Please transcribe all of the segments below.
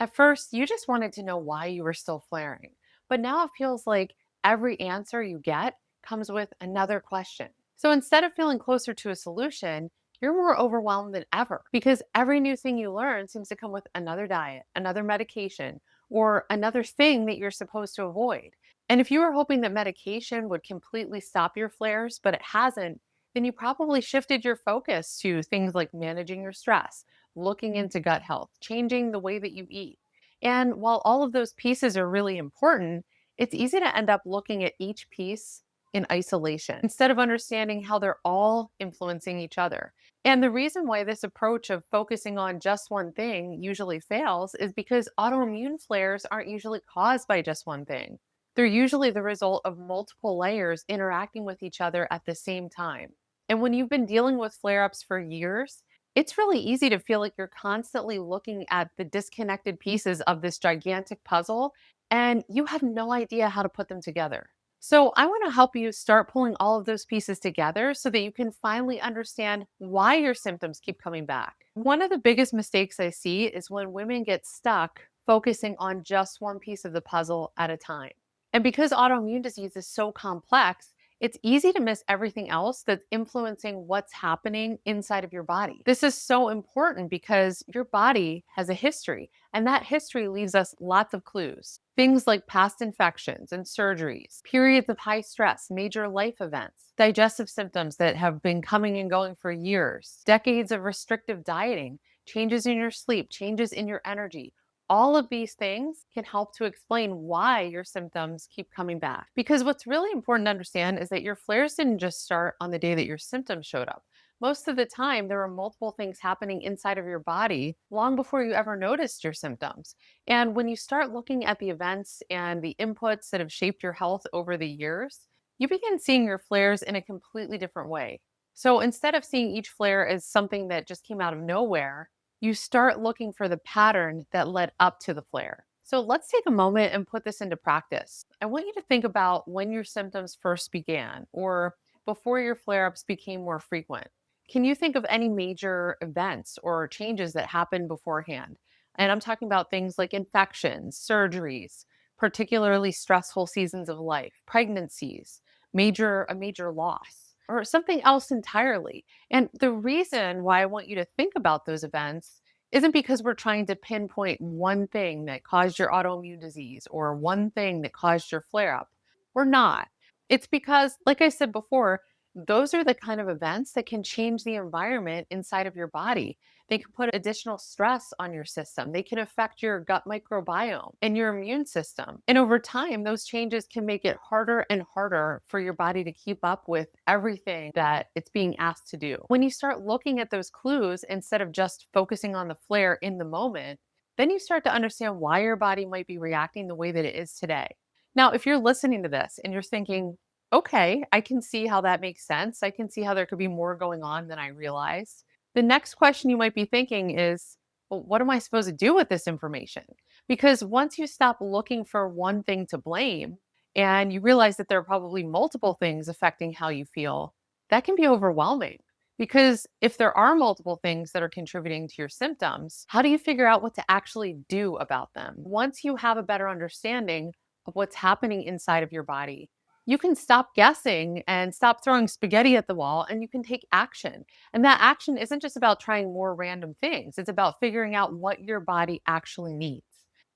At first, you just wanted to know why you were still flaring, but now it feels like every answer you get comes with another question. So instead of feeling closer to a solution, you're more overwhelmed than ever because every new thing you learn seems to come with another diet, another medication, or another thing that you're supposed to avoid. And if you were hoping that medication would completely stop your flares, but it hasn't, then you probably shifted your focus to things like managing your stress, looking into gut health, changing the way that you eat. And while all of those pieces are really important, it's easy to end up looking at each piece in isolation instead of understanding how they're all influencing each other. And the reason why this approach of focusing on just one thing usually fails is because autoimmune flares aren't usually caused by just one thing. They're usually the result of multiple layers interacting with each other at the same time. And when you've been dealing with flare ups for years, it's really easy to feel like you're constantly looking at the disconnected pieces of this gigantic puzzle and you have no idea how to put them together. So, I want to help you start pulling all of those pieces together so that you can finally understand why your symptoms keep coming back. One of the biggest mistakes I see is when women get stuck focusing on just one piece of the puzzle at a time. And because autoimmune disease is so complex, it's easy to miss everything else that's influencing what's happening inside of your body. This is so important because your body has a history, and that history leaves us lots of clues. Things like past infections and surgeries, periods of high stress, major life events, digestive symptoms that have been coming and going for years, decades of restrictive dieting, changes in your sleep, changes in your energy. All of these things can help to explain why your symptoms keep coming back. Because what's really important to understand is that your flares didn't just start on the day that your symptoms showed up. Most of the time, there were multiple things happening inside of your body long before you ever noticed your symptoms. And when you start looking at the events and the inputs that have shaped your health over the years, you begin seeing your flares in a completely different way. So instead of seeing each flare as something that just came out of nowhere, you start looking for the pattern that led up to the flare. So let's take a moment and put this into practice. I want you to think about when your symptoms first began or before your flare ups became more frequent. Can you think of any major events or changes that happened beforehand? And I'm talking about things like infections, surgeries, particularly stressful seasons of life, pregnancies, a major loss, or something else entirely. And the reason why I want you to think about those events isn't because we're trying to pinpoint one thing that caused your autoimmune disease or one thing that caused your flare up. We're not. It's because, like I said before, those are the kind of events that can change the environment inside of your body. They can put additional stress on your system. They can affect your gut microbiome and your immune system. And over time, those changes can make it harder and harder for your body to keep up with everything that it's being asked to do. When you start looking at those clues instead of just focusing on the flare in the moment, then you start to understand why your body might be reacting the way that it is today. Now, if you're listening to this and you're thinking, okay, I can see how that makes sense. I can see how there could be more going on than I realized. The next question you might be thinking is, well, what am I supposed to do with this information? Because once you stop looking for one thing to blame and you realize that there are probably multiple things affecting how you feel, that can be overwhelming. Because if there are multiple things that are contributing to your symptoms, how do you figure out what to actually do about them? Once you have a better understanding of what's happening inside of your body, you can stop guessing and stop throwing spaghetti at the wall and you can take action. And that action isn't just about trying more random things, it's about figuring out what your body actually needs.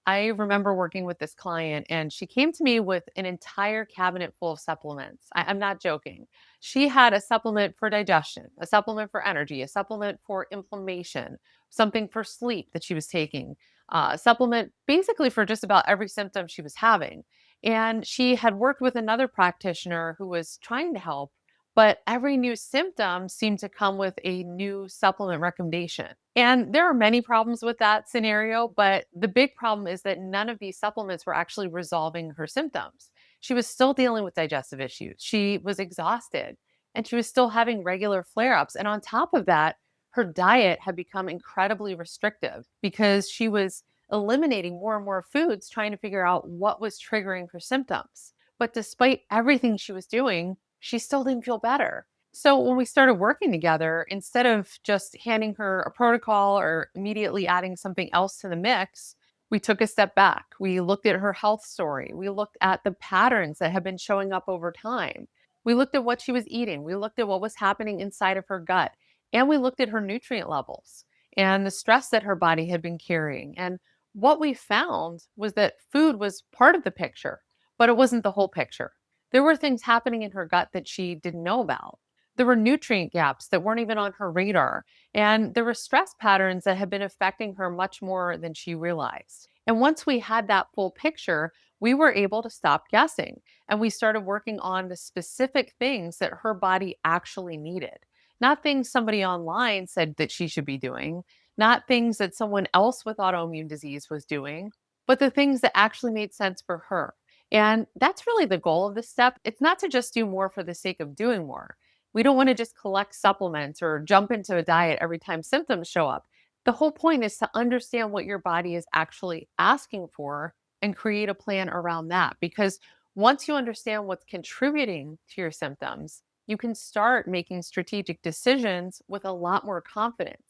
I remember working with this client and she came to me with an entire cabinet full of supplements. I'm not joking. She had a supplement for digestion, a supplement for energy, a supplement for inflammation, something for sleep that she was taking, a supplement basically for just about every symptom she was having. And she had worked with another practitioner who was trying to help, but every new symptom seemed to come with a new supplement recommendation. And there are many problems with that scenario, but the big problem is that none of these supplements were actually resolving her symptoms. She was still dealing with digestive issues. She was exhausted and she was still having regular flare ups. And on top of that, her diet had become incredibly restrictive because she was eliminating more and more foods, trying to figure out what was triggering her symptoms. But despite everything she was doing, she still didn't feel better. So when we started working together, instead of just handing her a protocol or immediately adding something else to the mix, We took a step back. We looked at her health story. We looked at the patterns that have been showing up over time. We looked at what she was eating. We looked at what was happening inside of her gut. And we looked at her nutrient levels and the stress that her body had been carrying. And what we found was that food was part of the picture, but it wasn't the whole picture. There were things happening in her gut that she didn't know about. There were nutrient gaps that weren't even on her radar. And there were stress patterns that had been affecting her much more than she realized. And once we had that full picture, we were able to stop guessing and we started working on the specific things that her body actually needed. Not things somebody online said that she should be doing, not things that someone else with autoimmune disease was doing, but the things that actually made sense for her. And that's really the goal of this step. It's not to just do more for the sake of doing more. We don't want to just collect supplements or jump into a diet every time symptoms show up. The whole point is to understand what your body is actually asking for and create a plan around that. Because once you understand what's contributing to your symptoms, you can start making strategic decisions with a lot more confidence.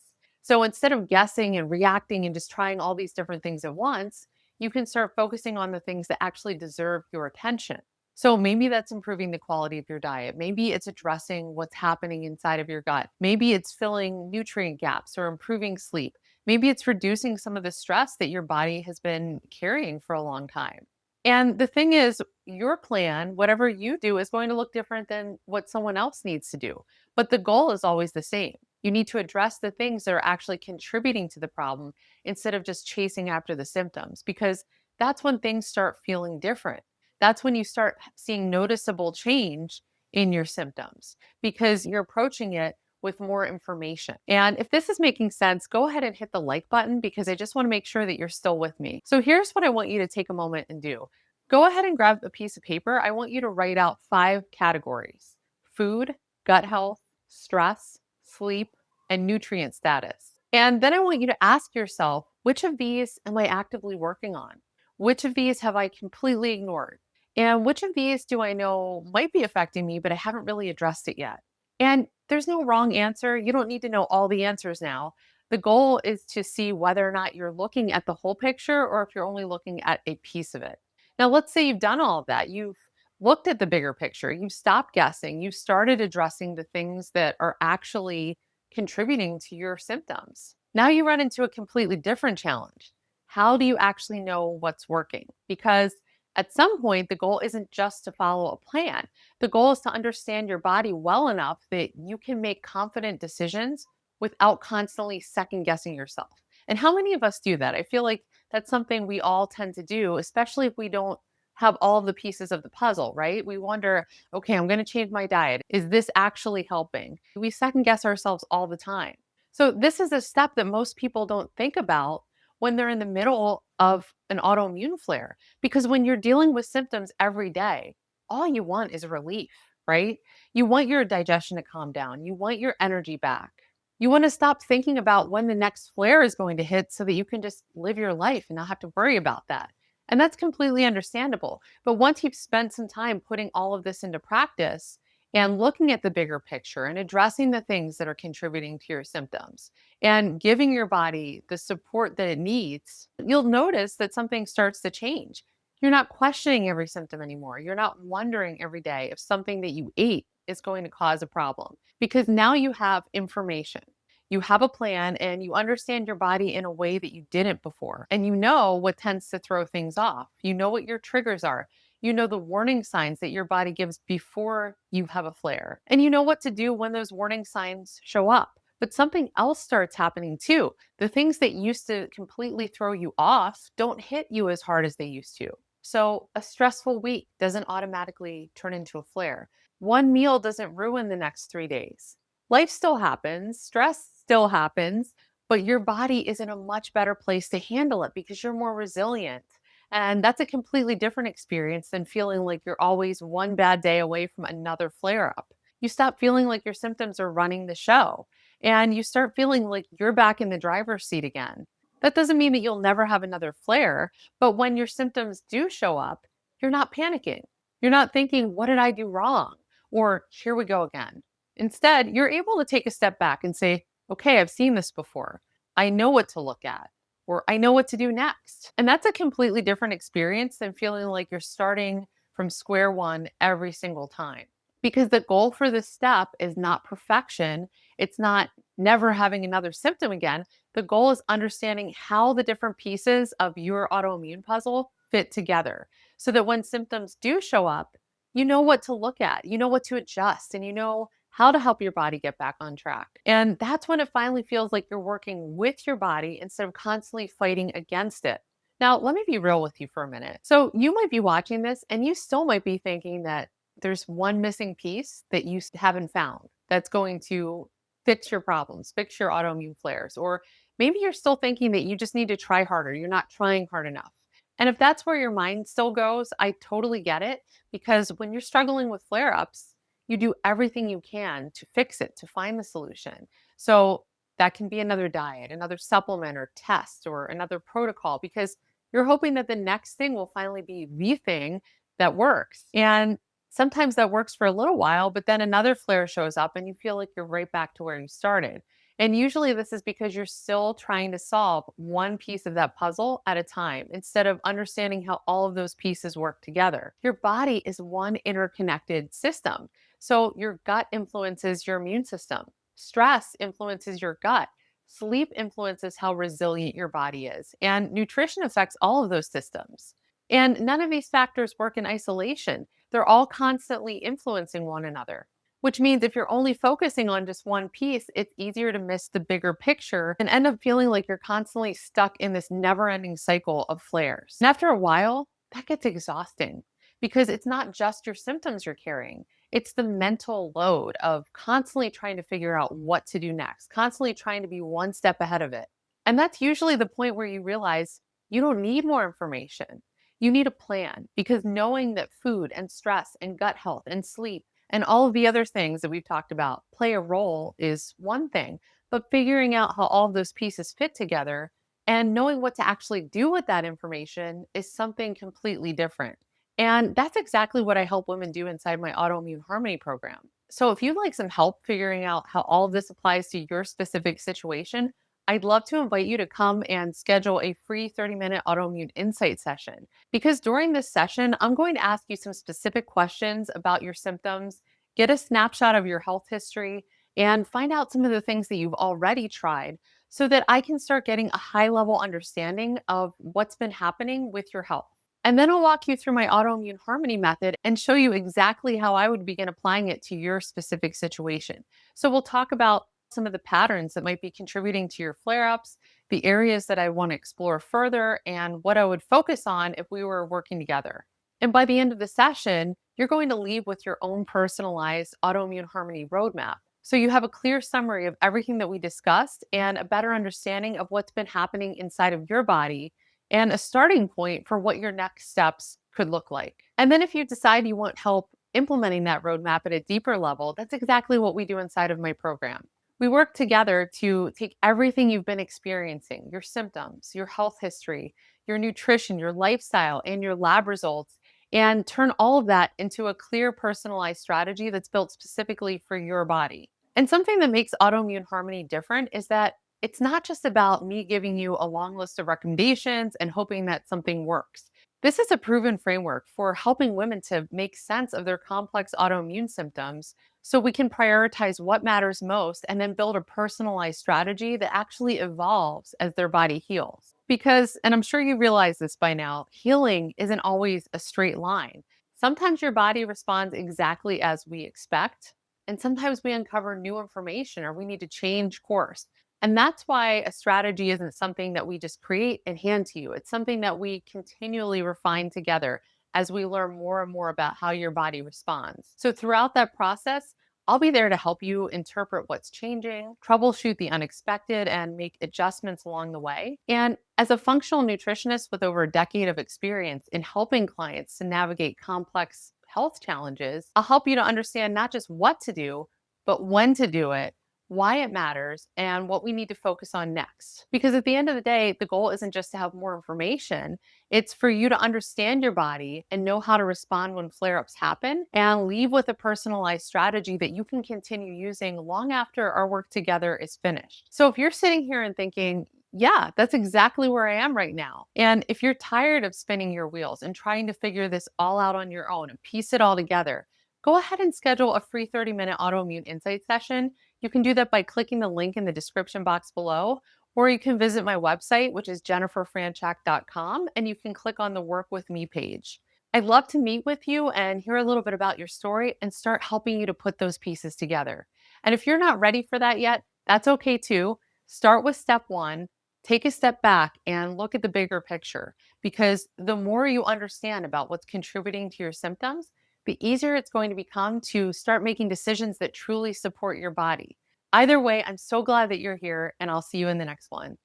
So instead of guessing and reacting and just trying all these different things at once, you can start focusing on the things that actually deserve your attention. So maybe that's improving the quality of your diet. Maybe it's addressing what's happening inside of your gut. Maybe it's filling nutrient gaps or improving sleep. Maybe it's reducing some of the stress that your body has been carrying for a long time. And the thing is, your plan, whatever you do, is going to look different than what someone else needs to do. But the goal is always the same. You need to address the things that are actually contributing to the problem instead of just chasing after the symptoms, because that's when things start feeling different. That's when you start seeing noticeable change in your symptoms because you're approaching it with more information. And if this is making sense, go ahead and hit the like button because I just want to make sure that you're still with me. So here's what I want you to take a moment and do. Go ahead and grab a piece of paper. I want you to write out 5 categories: food, gut health, stress, sleep, and nutrient status. And then I want you to ask yourself, which of these am I actively working on? Which of these have I completely ignored? And which of these do I know might be affecting me, but I haven't really addressed it yet? And there's no wrong answer. You don't need to know all the answers now. The goal is to see whether or not you're looking at the whole picture or if you're only looking at a piece of it. Now, let's say you've done all of that. You've looked at the bigger picture. You've stopped guessing. You started addressing the things that are actually contributing to your symptoms. Now you run into a completely different challenge. How do you actually know what's working? Because at some point, the goal isn't just to follow a plan. The goal is to understand your body well enough that you can make confident decisions without constantly second guessing yourself. And how many of us do that? I feel like that's something we all tend to do, especially if we don't have all of the pieces of the puzzle, right? We wonder, okay, I'm going to change my diet. Is this actually helping? We second guess ourselves all the time. So, this is a step that most people don't think about when they're in the middle of an autoimmune flare. Because when you're dealing with symptoms every day, all you want is relief, right? You want your digestion to calm down. You want your energy back. You want to stop thinking about when the next flare is going to hit so that you can just live your life and not have to worry about that. And that's completely understandable. But once you've spent some time putting all of this into practice and looking at the bigger picture and addressing the things that are contributing to your symptoms and giving your body the support that it needs, you'll notice that something starts to change. You're not questioning every symptom anymore. You're not wondering every day if something that you ate is going to cause a problem because now you have information. You have a plan and you understand your body in a way that you didn't before. And you know what tends to throw things off. You know what your triggers are. You know the warning signs that your body gives before you have a flare. And you know what to do when those warning signs show up. But something else starts happening too. The things that used to completely throw you off don't hit you as hard as they used to. So a stressful week doesn't automatically turn into a flare. One meal doesn't ruin the next 3 days. Life still happens, stress still happens, but your body is in a much better place to handle it because you're more resilient. And that's a completely different experience than feeling like you're always one bad day away from another flare up. You stop feeling like your symptoms are running the show and you start feeling like you're back in the driver's seat again. That doesn't mean that you'll never have another flare, but when your symptoms do show up, you're not panicking. You're not thinking, what did I do wrong? Or here we go again. Instead, you're able to take a step back and say, okay, I've seen this before. I know what to look at. or I know what to do next. And that's a completely different experience than feeling like you're starting from square one every single time. Because the goal for this step is not perfection, it's not never having another symptom again. The goal is understanding how the different pieces of your autoimmune puzzle fit together so that when symptoms do show up, you know what to look at, you know what to adjust, and you know how to help your body get back on track. And that's when it finally feels like you're working with your body instead of constantly fighting against it. Now, let me be real with you for a minute. So, you might be watching this and you still might be thinking that there's one missing piece that you haven't found that's going to fix your problems, fix your autoimmune flares. Or maybe you're still thinking that you just need to try harder. You're not trying hard enough. And if that's where your mind still goes, I totally get it because when you're struggling with flare ups, you do everything you can to fix it, to find the solution. So that can be another diet, another supplement or test, or another protocol because you're hoping that the next thing will finally be the thing that works. And sometimes that works for a little while, but then another flare shows up and you feel like you're right back to where you started. And usually this is because you're still trying to solve one piece of that puzzle at a time instead of understanding how all of those pieces work together. Your body is one interconnected system. So your gut influences your immune system. Stress influences your gut. Sleep influences how resilient your body is. And nutrition affects all of those systems. And none of these factors work in isolation. They're all constantly influencing one another, which means if you're only focusing on just one piece, it's easier to miss the bigger picture and end up feeling like you're constantly stuck in this never ending cycle of flares. And after a while, that gets exhausting because it's not just your symptoms you're carrying, it's the mental load of constantly trying to figure out what to do next, constantly trying to be one step ahead of it. And that's usually the point where you realize you don't need more information. You need a plan because knowing that food and stress and gut health and sleep and all of the other things that we've talked about play a role is one thing, but figuring out how all of those pieces fit together and knowing what to actually do with that information is something completely different. And that's exactly what I help women do inside my Autoimmune Harmony program. So if you'd like some help figuring out how all of this applies to your specific situation, I'd love to invite you to come and schedule a free 30-minute autoimmune insight session. Because during this session, I'm going to ask you some specific questions about your symptoms, get a snapshot of your health history, and find out some of the things that you've already tried so that I can start getting a high level understanding of what's been happening with your health. And then I'll walk you through my autoimmune harmony method and show you exactly how I would begin applying it to your specific situation. So we'll talk about some of the patterns that might be contributing to your flare ups, the areas that I want to explore further, and what I would focus on if we were working together. And by the end of the session, you're going to leave with your own personalized autoimmune harmony roadmap. So you have a clear summary of everything that we discussed and a better understanding of what's been happening inside of your body and a starting point for what your next steps could look like. And then if you decide you want help implementing that roadmap at a deeper level, that's exactly what we do inside of my program. We work together to take everything you've been experiencing, your symptoms, your health history, your nutrition, your lifestyle, and your lab results, and turn all of that into a clear, personalized strategy that's built specifically for your body. And something that makes autoimmune harmony different is that it's not just about me giving you a long list of recommendations and hoping that something works. This is a proven framework for helping women to make sense of their complex autoimmune symptoms so we can prioritize what matters most and then build a personalized strategy that actually evolves as their body heals. Because, and I'm sure you realize this by now, healing isn't always a straight line. Sometimes your body responds exactly as we expect, and sometimes we uncover new information or we need to change course. And that's why a strategy isn't something that we just create and hand to you. It's something that we continually refine together as we learn more and more about how your body responds. So, throughout that process, I'll be there to help you interpret what's changing, troubleshoot the unexpected, and make adjustments along the way. And as a functional nutritionist with over a decade of experience in helping clients to navigate complex health challenges, I'll help you to understand not just what to do, but when to do it, why it matters, and what we need to focus on next. Because at the end of the day, the goal isn't just to have more information, it's for you to understand your body and know how to respond when flare ups happen and leave with a personalized strategy that you can continue using long after our work together is finished. So if you're sitting here and thinking, Yeah, that's exactly where I am right now. And if you're tired of spinning your wheels and trying to figure this all out on your own and piece it all together, go ahead and schedule a free 30-minute autoimmune insight session. You can do that by clicking the link in the description box below, or you can visit my website, which is jenniferfranchak.com, and you can click on the Work With Me page. I'd love to meet with you and hear a little bit about your story and start helping you to put those pieces together. And if you're not ready for that yet, that's okay too. Start with step one, take a step back and look at the bigger picture, because the more you understand about what's contributing to your symptoms, the easier it's going to become to start making decisions that truly support your body. Either way, I'm so glad that you're here, and I'll see you in the next one.